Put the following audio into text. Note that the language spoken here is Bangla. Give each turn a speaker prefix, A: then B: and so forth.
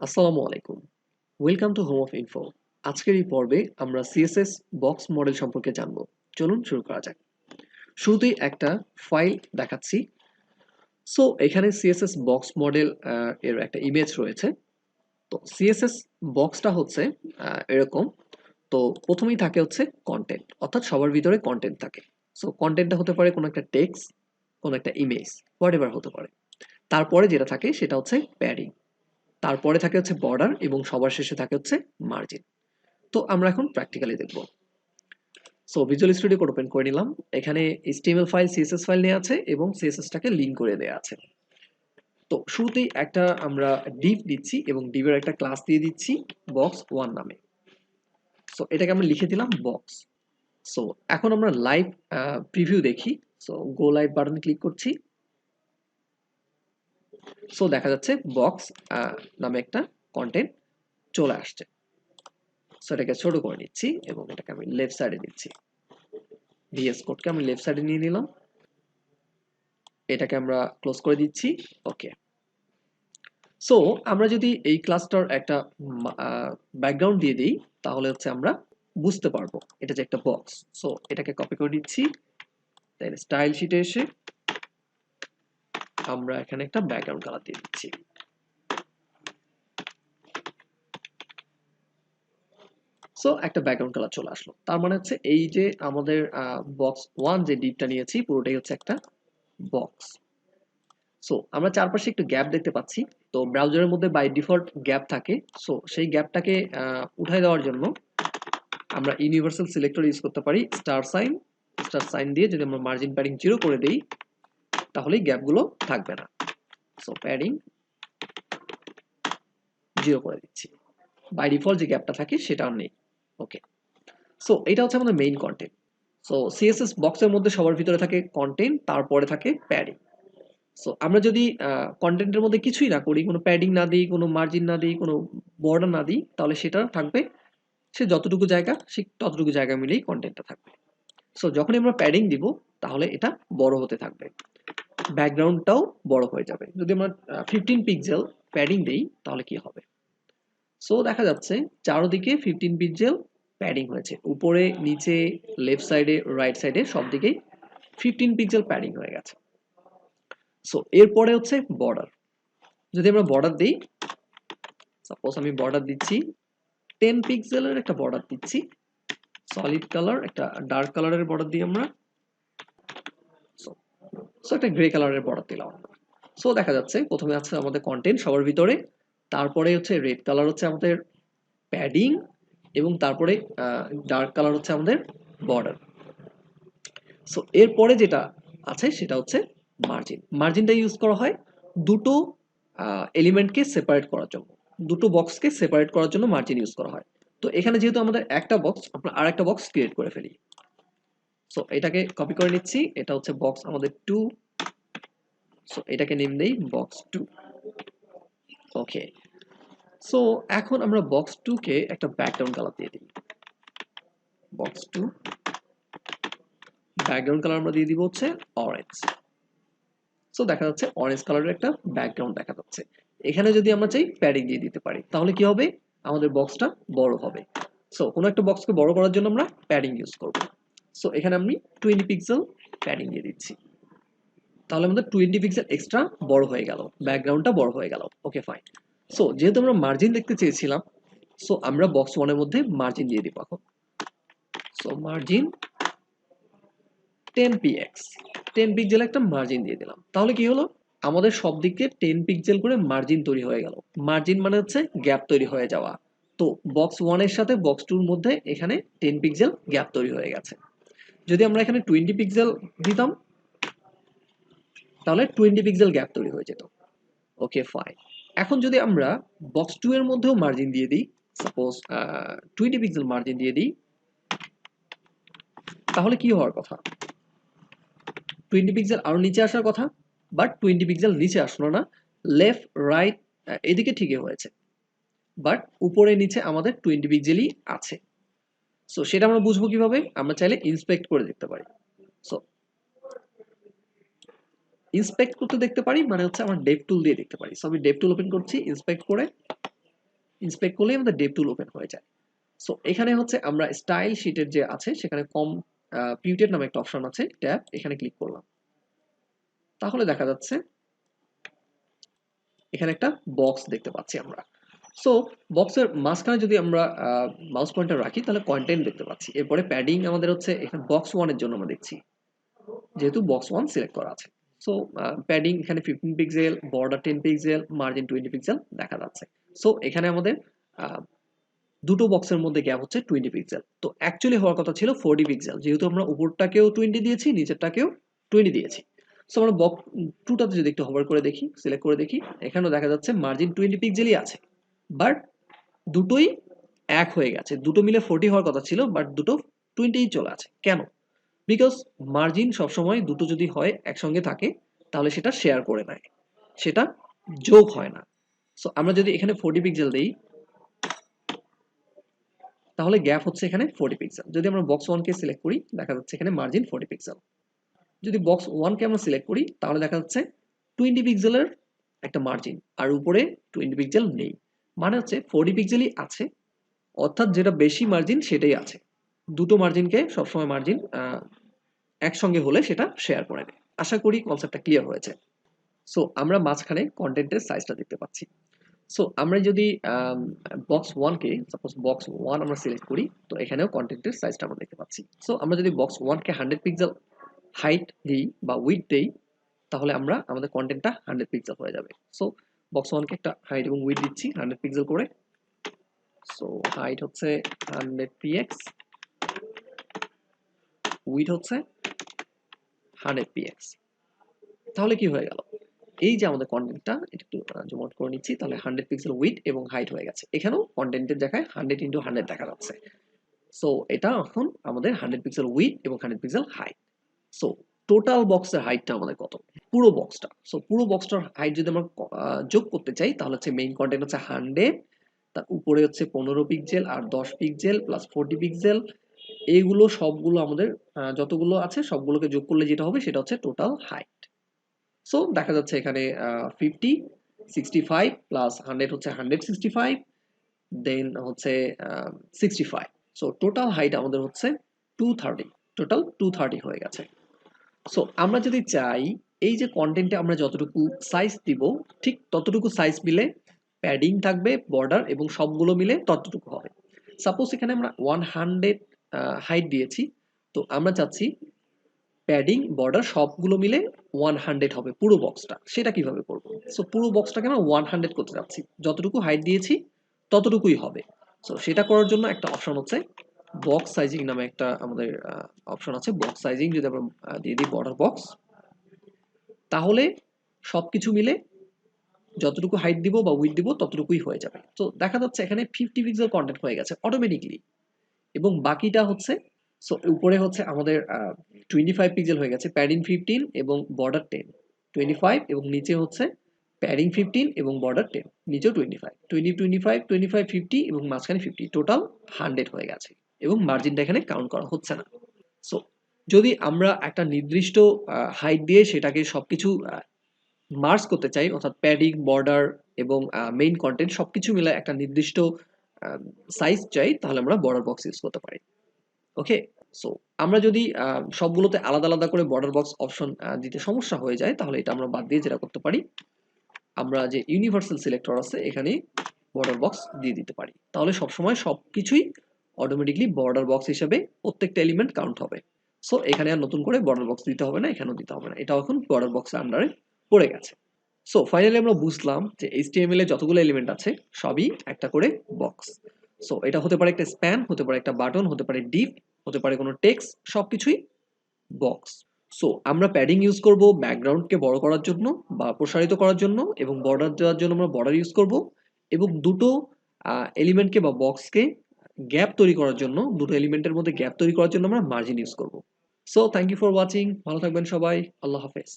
A: আসসালামু আলাইকুম। Welcome to home of info. আজকের এই পর্বে আমরা সিএসএস বক্স মডেল সম্পর্কে জানব। চলুন শুরু করা যাক। শুরুতেই একটা ফাইল দেখাচ্ছি। সো এখানে সিএসএস বক্স মডেল এর একটা ইমেজ রয়েছে। তো সিএসএস বক্সটা হচ্ছে এরকম। তো প্রথমেই থাকে হচ্ছে কন্টেন্ট, অর্থাৎ সবার ভিতরে কন্টেন্ট থাকে। সো কন্টেন্টটা হতে পারে কোনো একটা টেক্সট, কোনো একটা ইমেজ, হোয়াটএভার হতে পারে। তারপরে যেটা থাকে সেটা হচ্ছে প্যাডিং। তারপরে থাকে হচ্ছে বর্ডার এবং সবার শেষে থাকে হচ্ছে মার্জিন। তো আমরা এখন প্র্যাকটিক্যালি দেখব। So visual studio code open করে নিলাম। এখানে এইচটিএমএল ফাইল, সিএসএস ফাইল নেওয়া আছে এবং সিএসএসটাকে লিংক করে দেওয়া আছে। তো শুরুতেই একটা আমরা ডিভ দিচ্ছি এবং ডিভের একটা ক্লাস দিয়ে দিচ্ছি বক্স 1 নামে। সো এটাকে আমরা লিখে দিলাম বক্স। সো এখন আমরা লাইভ প্রিভিউ দেখি। সো গো লাইভ বাটন ক্লিক করছি। সো দেখা যাচ্ছে বক্স নামে একটা কন্টেন্ট চলে আসছে। সো এটাকে ছোট করে নিচ্ছি এবং এটাকে আমি লেফট সাইডে দিচ্ছি। ভিএস কোডকে আমি লেফট সাইডে নিয়ে নিলাম। এটাকে আমরা ক্লোজ করে দিচ্ছি। ওকে। সো আমরা যদি এই ক্লাসটার একটা ব্যাকগ্রাউন্ড দিয়ে দিই তাহলে হচ্ছে আমরা বুঝতে পারবো এটা যে একটা বক্স। সো এটাকে কপি করে দিচ্ছি, দেন স্টাইল শিটে এসে আমরা এখানে একটা ব্যাকগ্রাউন্ড কালার দিয়ে দিচ্ছি। সো একটা ব্যাকগ্রাউন্ড কালার চলে আসলো। তার মানে হচ্ছে এই যে আমাদের বক্স 1 যে ডিপটা নিয়েছি পুরোটাই হচ্ছে একটা বক্স। সো আমরা চারপাশে একটু গ্যাপ দেখতে পাচ্ছি। তো ব্রাউজারের মধ্যে বাই ডিফল্ট গ্যাপ থাকে। সো সেই গ্যাপটাকে উঠায় দেওয়ার জন্য আমরা ইউনিভার্সাল সিলেক্টর ইউজ করতে পারি। স্টার সাইন দিয়ে যদি আমরা মার্জিন প্যাডিং 0 করে দেই তাহলে গ্যাপগুলো থাকবে না। সো প্যাডিং 0 করে দিচ্ছি। বাই ডিফল্ট যে গ্যাপটা থাকে সেটা আর নেই। ওকে। সো এটা হচ্ছে আমাদের মেইন কন্টেন্ট। সো সিএসএস বক্সের মধ্যে সবার ভিতরে থাকে কন্টেন্ট, তারপরে থাকে প্যাডিং। সো আমরা যদি কন্টেন্টের মধ্যে কিছুই না করি, কোনো প্যাডিং না দিই, কোনো মার্জিন না দিই, কোনো বর্ডার না দিই, তাহলে সেটা থাকবে সে যতটুকু জায়গা সে ততটুকু জায়গা মিলেই কন্টেন্টটা থাকবে। সো যখনই আমরা প্যাডিং দিব তাহলে এটা বড় হতে থাকবে, ব্যাকগ্রাউন্ডটাও বড় হয়ে যাবে। যদি আমরা 15 পিক্সেল প্যাডিং দেই তাহলে কি হবে? সো দেখা যাচ্ছে চারদিকে 15 পিক্সেল প্যাডিং হয়েছে, উপরে নিচে লেফট সাইডে রাইট সাইডে সব দিকেই 15 পিক্সেল প্যাডিং হয়ে গেছে। সো এরপরে হচ্ছে বর্ডার। যদি আমরা বর্ডার দিই, সাপোজ আমি বর্ডার দিচ্ছি 10 পিক্সেলের একটা বর্ডার দিচ্ছি, সলিড কালার একটা ডার্ক কালারের বর্ডার দিই আমরা। সো একটা গ্রে কালারের বর্ডার দিলাম। সো দেখা যাচ্ছে প্রথমে আছে আমাদের কন্টেন্ট সবার ভিতরে, তারপরে হচ্ছে রেড কালার হচ্ছে আমাদের প্যাডিং এবং তারপরে ডার্ক কালার হচ্ছে আমাদের বর্ডার। সো এরপরে যেটা আছে সেটা হচ্ছে মার্জিন। মার্জিনটা ইউজ করা হয় দুটো এলিমেন্টকে সেপারেট করার জন্য, দুটো বক্সকে সেপারেট করার জন্য মার্জিন ইউজ করা হয়। তো এখানে যেহেতু আমাদের একটা বক্স, আমরা আরেকটা বক্স ক্রিয়েট করে ফেলি। সো এটাকে কপি করে নিচ্ছি, এটা হচ্ছে বক্স আমাদের 2। সো এটাকে নেম দেই বক্স 2। ওকে। সো এখন আমরা বক্স 2 কে একটা ব্যাকগ্রাউন্ড কালার দিয়ে দিই। বক্স 2 ব্যাকগ্রাউন্ড কালার আমরা দিয়ে দিব হচ্ছে অরেঞ্জ। সো দেখা যাচ্ছে অরেঞ্জ কালারের একটা ব্যাকগ্রাউন্ড দেখা যাচ্ছে। এখানে যদি আমরা চাই প্যাডিং দিয়ে দিতে পারি তাহলে কি হবে? আমাদের বক্সটা বড় হবে। সো কোনো একটা বক্সকে বড় করার জন্য আমরা প্যাডিং ইউজ করব। সো এখানে আমি 20 পিক্সেল প্যাডিং দিয়ে দিচ্ছি। তাহলে আমাদের 20 পিক্সেল এক্সট্রা বড় হয়ে গেল, ব্যাকগ্রাউন্ডটা বড় হয়ে গেল। Okay fine. সো যেহেতু আমরা মার্জিন দেখতে চেয়েছিলাম, সো আমরা বক্স 1 এর মধ্যে মার্জিন দিয়ে দিব এখন। সো মার্জিন 10px, 10 পিক্সেল একটা মার্জিন দিয়ে দিলাম। তাহলে কি হলো? আমাদের সব দিকে 10 পিক্সেল করে মার্জিন তৈরি হয়ে গেল। মার্জিন মানে হচ্ছে গ্যাপ তৈরি হয়ে যাওয়া। তো বক্স 1 এর সাথে বক্স 2 এর মধ্যে এখানে 10 পিক্সেল গ্যাপ তৈরি হয়ে গেছে। যদি আমরা এখানে 20 পিক্সেল দিতাম তাহলে 20 পিক্সেল গ্যাপ তৈরি হয়ে যেত। Okay fine. এখন যদি আমরা বক্স 2 এর মধ্যেও মার্জিন দিয়ে দিই, সাপোজ 20 পিক্সেল মার্জিন দিয়ে দিই, তাহলে কি হওয়ার কথা? 20 পিক্সেল আরো নিচে আসার কথা, বাট 20 পিক্সেল নিচে আসলো না, লেফট রাইট এদিকে ঠিকই হয়েছে, বাট উপরে নিচে আমাদের 20 পিক্সেলই আছে। সো সেটা আমরা বুঝবো কিভাবে? আমরা চাইলে ইন্সপেক্ট করে দেখতে পারি। সো ইন্সপেক্ট করতে দেখতে পারি মানে হচ্ছে আমরা ডেভ টুল দিয়ে দেখতে পারি। সো আমি ডেভ টুল ওপেন করছি, ইন্সপেক্ট করে ইন্সপেক্ট করলেই আমাদের ডেপ টুল ওপেন হয়ে যায়। সো এখানে হচ্ছে আমরা স্টাইল শিটের যে আছে সেখানে কম্পিউটেড নামে একটা অপশন আছে, ট্যাব, এখানে ক্লিক করলাম। তাহলে দেখা যাচ্ছে এখানে একটা বক্স দেখতে পাচ্ছি আমরা। সো বক্সের মাঝখানে যদি আমরা মাউস পয়েন্টার রাখি তাহলে কন্টেন্ট দেখতে পাচ্ছি। এরপরে প্যাডিং আমাদের হচ্ছে এখানে বক্স 1 এর জন্য আমরা দেখছি। যেহেতু বক্স 1 সিলেক্ট করা আছে। সো প্যাডিং এখানে 15 pixel, border 10 pixel, margin 20 pixel দেখা যাচ্ছে। সো এখানে আমাদের আ দুটো বক্সের মধ্যে গ্যাপ হচ্ছে 20 পিক্সেল। তো অ্যাকচুয়ালি হওয়ার কথা ছিল 40 পিক্সেল। যেহেতু আমরা উপরটাকেও 20 দিয়েছি, নিচেরটাকেও 20 দিয়েছি। সো আমরা বক্স 2 টাতে যদি একটু হোভার করে দেখি, সিলেক্ট করে দেখি, এখানেও দেখা যাচ্ছে মার্জিন 20 পিক্সেলই আছে। বাট দুটোই এক হয়ে গেছে। দুটো মিলে 40 হওয়ার কথা ছিল, বাট দুটো 20 ই চলে আছে। কেন? বিকজ মার্জিন সবসময় দুটো যদি হয় একসঙ্গে থাকে তাহলে সেটা শেয়ার করে নেয়। সেটা যোগ হয় না। সো আমরা যদি এখানে 40 পিক্সেল দেই তাহলে গ্যাপ হচ্ছে এখানে 40 পিক্সেল। যদি আমরা বক্স 1 কে সিলেক্ট করি দেখা যাচ্ছে এখানে মার্জিন 40 পিক্সেল। যদি বক্স 1 কে আমরা সিলেক্ট করি তাহলে দেখা যাচ্ছে 20 পিক্সেলের একটা মার্জিন আর উপরে 20 পিক্সেল নেই। মানে হচ্ছে 40 পিক্সেলই আছে, অর্থাৎ যেটা বেশি মার্জিন সেটাই আছে। দুটো মার্জিনকে সবসময় মার্জিন একসঙ্গে হলে সেটা শেয়ার করে নেয়। আশা করি কনসেপ্টটা ক্লিয়ার হয়েছে। সো আমরা মাঝখানে কন্টেন্টের সাইজটা দেখতে পাচ্ছি। সো আমরা যদি বক্স 1 কে সাপোজ বক্স 1 আমরা সিলেক্ট করি তো এখানেও কন্টেন্টের সাইজটা আমরা দেখতে পাচ্ছি। সো আমরা যদি বক্স 1 কে 100 পিক্সেল হাইট দিই বা উইডথ দেই তাহলে আমরা আমাদের কন্টেন্টটা 100 পিক্সেল হয়ে যাবে। সো বক্স 1 কে একটা হাইট এবং উইডথ দিচ্ছি 100 পিক্সেল করে। সো হাইট হচ্ছে 100 পিএক্স, উইডথ হচ্ছে 100 পিএক্স। তাহলে কি হয়ে গেল? এই যে আমাদের কন্টেন্টটা একটু জুম আউট করে নিচ্ছি তাহলে 100 পিক্সেল উইডথ এবং হাইট হয়ে গেছে। এখানেও কন্টেন্টের জায়গায় 100 ইনটু 100 দেখা যাচ্ছে। সো এটা এখন আমাদের 100 পিক্সেল উইডথ এবং 100 পিক্সেল হাইট। সো টোটাল বক্সের হাইটটা আমাদের কত? পুরো বক্সটা। সো পুরো বক্সটার হাইট যদি আমরা যোগ করতে চাই তাহলে হচ্ছে মেইন কন্টেন্ট হচ্ছে 100, তার উপরে হচ্ছে 15 পিক্সেল আর 10 পিক্সেল প্লাস 40 পিক্সেল। এইগুলো সবগুলো আমাদের যতগুলো আছে সবগুলোকে যোগ করলে যেটা হবে সেটা হচ্ছে টোটাল হাইট। সো দেখা যাচ্ছে এখানে 50, 65 প্লাস 100 হচ্ছে 165, দেন হচ্ছে 65। সো টোটাল হাইট আমাদের হচ্ছে 230। টোটাল 230 হয়ে গেছে। সো আমরা যদি চাই এই যে কন্টেন্টে আমরা যতটুকু সাইজ দিব ঠিক ততটুকু সাইজ মিলে প্যাডিং থাকবে, বর্ডার এবং সবগুলো মিলে ততটুকু হবে। সাপোজ এখানে আমরা 100 হাইট দিয়েছি, তো আমরা চাচ্ছি প্যাডিং, বর্ডার সবগুলো মিলে 100 হবে পুরো বক্সটা। সেটা কিভাবে করব? সো পুরো বক্সটাকে আমরা 100 করতে যাচ্ছি। যতটুকু হাইট দিয়েছি ততটুকুই হবে। সো সেটা করার জন্য একটা অপশন হচ্ছে বক্স সাইজিং নামে একটা আমাদের অপশন আছে। বক্স সাইজিং যদি আমরা দিয়ে দিই বর্ডার বক্স, তাহলে সবকিছু মিলে যতটুকু হাইট দিব বা উইডথ দিব ততটুকুই হয়ে যাবে। তো দেখা যাচ্ছে এখানে 50 পিক্সেল কন্টেন্ট হয়ে গেছে অটোমেটিকলি এবং বাকিটা হচ্ছে সো উপরে হচ্ছে আমাদের 25 পিক্সেল হয়ে গেছে, প্যাডিং 15 এবং বর্ডার 10, 25 এবং নিচে হচ্ছে প্যাডিং 15 এবং বর্ডার 10, নিচেও 25, 20, 25, 25, 50 এবং মাঝখানে 50, টোটাল 100 হয়ে গেছে এবং মার্জিনটা এখানে কাউন্ট করা হচ্ছে না। সো যদি আমরা একটা নির্দিষ্ট হাইট দিয়ে সেটাকে সবকিছু মার্জ করতে চাই, অর্থাৎ প্যাডিং, বর্ডার এবং মেইন কন্টেন্ট সবকিছু মিলে একটা নির্দিষ্ট সাইজ চাই তাহলে আমরা বর্ডার বক্স ইউজ করতে পারি। ওকে। সো আমরা যদি সবগুলোতে আলাদা আলাদা করে বর্ডার বক্স অপশন দিতে সমস্যা হয়ে যায় তাহলে এটা আমরা বাদ দিয়ে যেটা করতে পারি, আমরা যে ইউনিভার্সাল সিলেক্টর আছে এখানে বর্ডার বক্স দিয়ে দিতে পারি। তাহলে সবসময় সবকিছুই অটোমেটিকলি বর্ডার বক্স হিসেবে প্রত্যেকটা এলিমেন্ট কাউন্ট হবে। সো এখানে আর নতুন করে বর্ডার বক্স দিতে হবে না, এখানেও দিতে হবে না, এটা এখন বর্ডার বক্সের আন্ডারে পড়ে গেছে। সো ফাইনালি আমরা বুঝলাম যে HTML এ যতগুলো এলিমেন্ট আছে সবই একটা করে বক্স। সো এটা হতে পারে একটা স্প্যান, হতে পারে একটা বাটন, হতে পারে ডিভ, হতে পারে কোনো টেক্সট, সবকিছুই বক্স। সো আমরা প্যাডিং ইউজ করব ব্যাকগ্রাউন্ডকে বড় করার জন্য বা প্রসারিত করার জন্য এবং বর্ডার দেওয়ার জন্য আমরা বর্ডার ইউজ করব এবং দুটো এলিমেন্টকে বা বক্সকে গ্যাপ তৈরি করার জন্য, দুটো এলিমেন্টের মধ্যে গ্যাপ তৈরি করার জন্য আমরা মার্জিন ইউজ করব। So thank you for watching, ভালো থাকবেন সবাই, আল্লাহ হাফেজ।